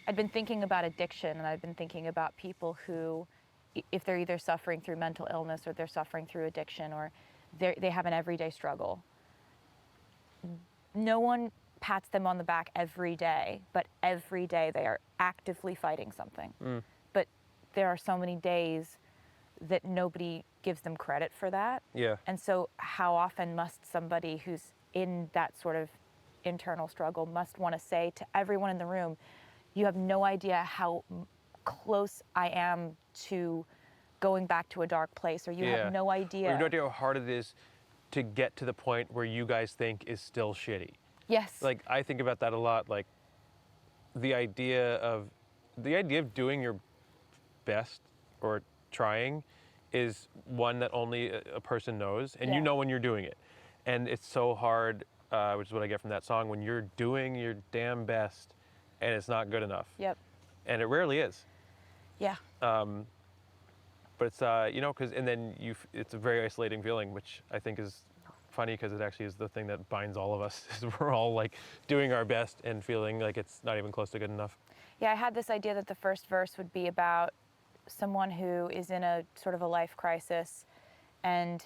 I'd been thinking about addiction, and I've been thinking about people who, if they're either suffering through mental illness or they're suffering through addiction or they have an everyday struggle. No one pats them on the back every day, but every day they are actively fighting something. But there are so many days that nobody gives them credit for that. Yeah. And so how often must somebody who's in that sort of internal struggle must want to say to everyone in the room, you have no idea how close I am to going back to a dark place, or you have no idea. Or you have no idea how hard it is to get to the point where you guys think is still shitty. Yes. Like, I think about that a lot, like the idea of doing your best or trying is one that only a person knows, and you know when you're doing it. And it's so hard, which is what I get from that song, when you're doing your damn best and it's not good enough. Yep. And it rarely is. Yeah. But it's, you know, and then it's a very isolating feeling, which I think is funny because it actually is the thing that binds all of us, is we're all like doing our best and feeling like it's not even close to good enough. Yeah, I had this idea that the first verse would be about someone who is in a sort of a life crisis and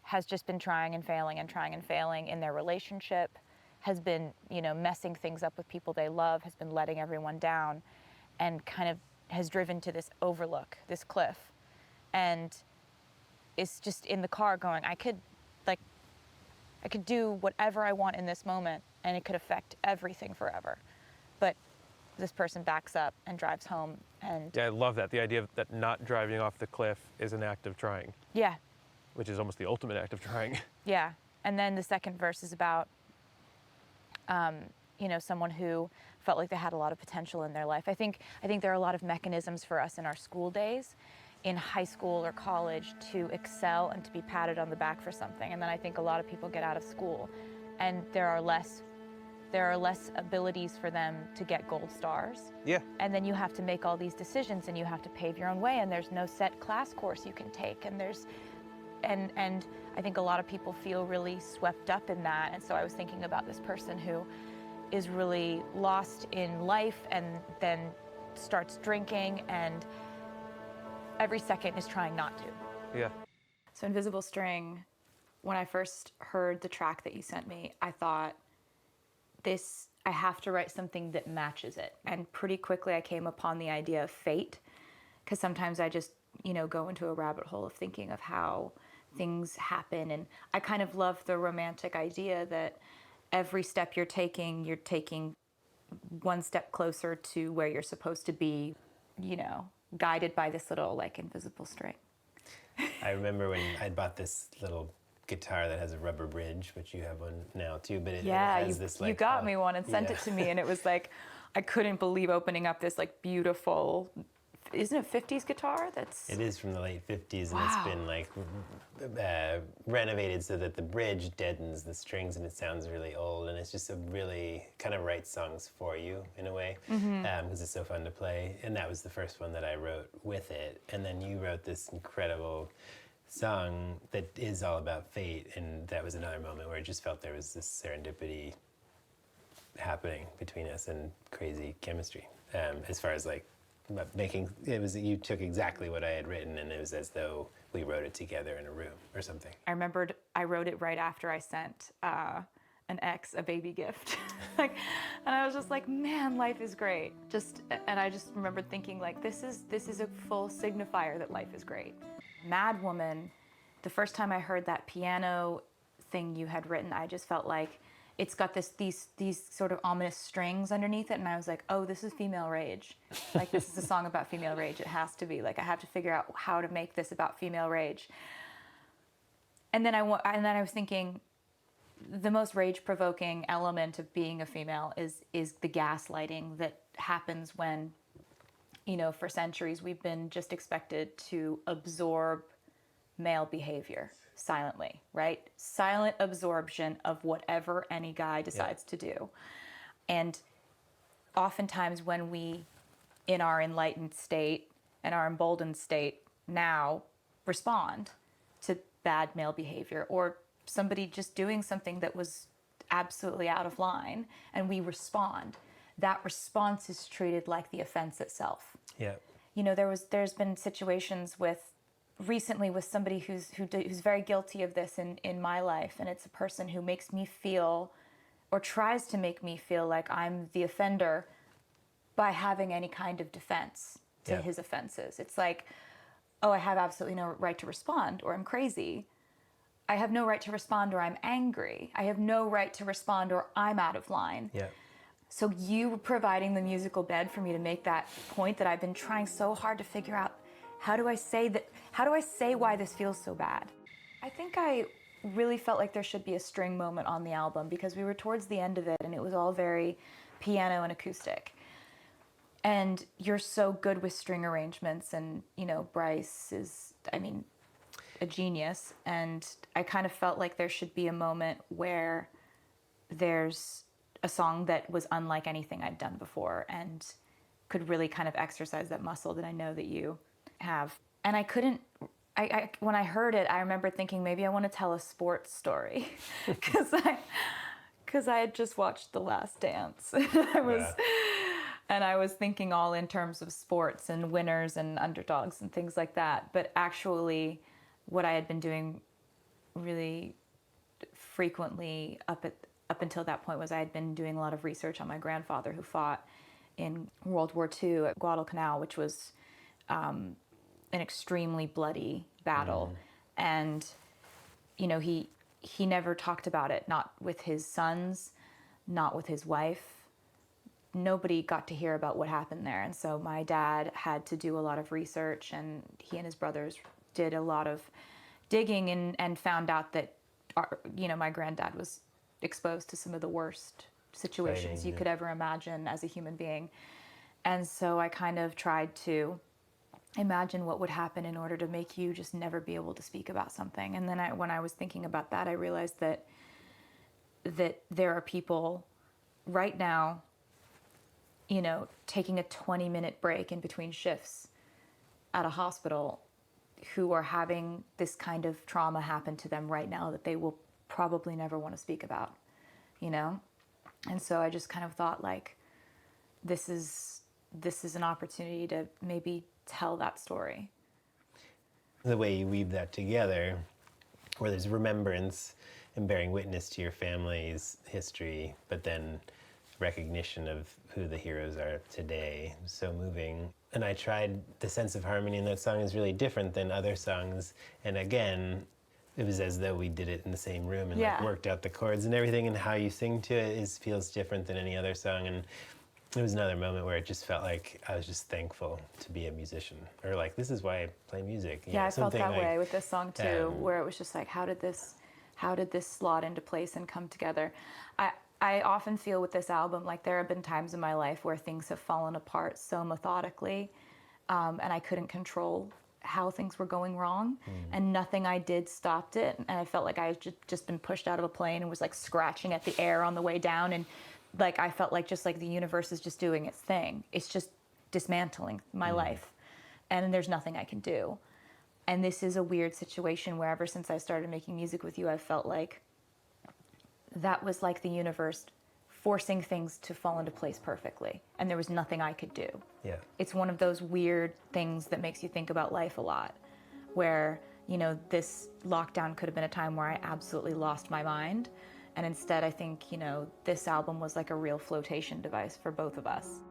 has just been trying and failing in their relationship, has been, you know, messing things up with people they love, has been letting everyone down, and kind of has driven to this overlook, this cliff, and is just in the car going, I could do whatever I want in this moment and it could affect everything forever. But this person backs up and drives home. And yeah, I love that. The idea of that not driving off the cliff is an act of trying. Yeah. Which is almost the ultimate act of trying. Yeah. And then the second verse is about, you know, someone who felt like they had a lot of potential in their life. I think there are a lot of mechanisms for us in our school days, in high school or college, to excel and to be patted on the back for something. And then I think a lot of people get out of school and there are less abilities for them to get gold stars. Yeah. And then you have to make all these decisions and you have to pave your own way, and there's no set class course you can take, and and I think a lot of people feel really swept up in that. And so I was thinking about this person who is really lost in life and then starts drinking and every second is trying not to. Yeah. So Invisible String, when I first heard the track that you sent me, I thought, I have to write something that matches it. And pretty quickly I came upon the idea of fate, because sometimes I just, you know, go into a rabbit hole of thinking of how things happen. And I kind of love the romantic idea that every step you're taking one step closer to where you're supposed to be, you know, guided by this little like invisible string. I remember when I bought this little guitar that has a rubber bridge, which you have one now too, but it has this like... you got me one and sent it to me, and it was like, I couldn't believe opening up this like beautiful, isn't it 50s guitar? It is from the late 50s, Wow. and it's been like renovated so that the bridge deadens the strings and it sounds really old, and it's just a really kind of writes songs for you in a way, because it's so fun to play. And that was the first one that I wrote with it, and then you wrote this incredible song that is all about fate, and that was another moment where I just felt there was this serendipity happening between us and crazy chemistry. As far as like you took exactly what I had written, and it was as though we wrote it together in a room or something. I remembered I wrote it right after I sent an ex a baby gift. And I was just like, man, life is great. And I just remembered thinking like, this is a full signifier that life is great. Mad Woman, the first time I heard that piano thing you had written, I just felt like it's got these sort of ominous strings underneath it, and I was like, oh, this is female rage. Like, this is a song about female rage. It has to be. Like, I have to figure out how to make this about female rage. And then I was thinking, the most rage-provoking element of being a female is the gaslighting that happens when, you know, for centuries we've been just expected to absorb male behavior silently, right? Silent absorption of whatever any guy decides to do. And oftentimes when we, in our enlightened state and our emboldened state now, respond to bad male behavior or somebody just doing something that was absolutely out of line, and we respond, that response is treated like the offense itself. Yeah. You know, there's been situations recently with somebody who's very guilty of this in my life, and it's a person who makes me feel, or tries to make me feel, like I'm the offender by having any kind of defense to his offenses. It's like, oh, I have absolutely no right to respond, or I'm crazy. I have no right to respond, or I'm angry. I have no right to respond, or I'm out of line. Yeah. So you providing the musical bed for me to make that point that I've been trying so hard to figure out, how do I say that? How do I say why this feels so bad? I think I really felt like there should be a string moment on the album, because we were towards the end of it and it was all very piano and acoustic. And you're so good with string arrangements, and, you know, Bryce is, I mean, a genius. And I kind of felt like there should be a moment where there's a song that was unlike anything I'd done before and could really kind of exercise that muscle that I know that you have. And I couldn't, when I heard it, I remember thinking, maybe I want to tell a sports story, because I had just watched The Last Dance. And I was thinking all in terms of sports and winners and underdogs and things like that. But actually, what I had been doing really frequently up until that point was I had been doing a lot of research on my grandfather, who fought in World War II at Guadalcanal, which was an extremely bloody battle. And, you know, he never talked about it, not with his sons, not with his wife. Nobody got to hear about what happened there. And so my dad had to do a lot of research, and he and his brothers did a lot of digging and found out that, my granddad was exposed to some of the worst situations you could ever imagine as a human being. And so I kind of tried to imagine what would happen in order to make you just never be able to speak about something. And then when I was thinking about that, I realized that there are people right now, you know, taking a 20-minute break in between shifts at a hospital, who are having this kind of trauma happen to them right now that they will probably never want to speak about, you know? And so I just kind of thought, like, this is an opportunity to maybe tell that story. The way you weave that together, where there's remembrance and bearing witness to your family's history, but then recognition of who the heroes are today, so moving. And I tried, the sense of harmony in that song is really different than other songs. And again, it was as though we did it in the same room and like worked out the chords and everything, and how you sing to it feels different than any other song. And it was another moment where it just felt like I was just thankful to be a musician, or like, this is why I play music. I felt that way with this song too, where it was just like, how did this slot into place and come together? I often feel with this album, like there have been times in my life where things have fallen apart so methodically, and I couldn't control how things were going wrong, and nothing I did stopped it. And I felt like I had just been pushed out of a plane and was like scratching at the air on the way down, and like I felt like just like the universe is just doing its thing. It's just dismantling my life, and there's nothing I can do. And this is a weird situation where ever since I started making music with you, I've felt like that was like the universe forcing things to fall into place perfectly, and there was nothing I could do. Yeah. It's one of those weird things that makes you think about life a lot, where, you know, this lockdown could have been a time where I absolutely lost my mind, and instead I think, you know, this album was like a real flotation device for both of us.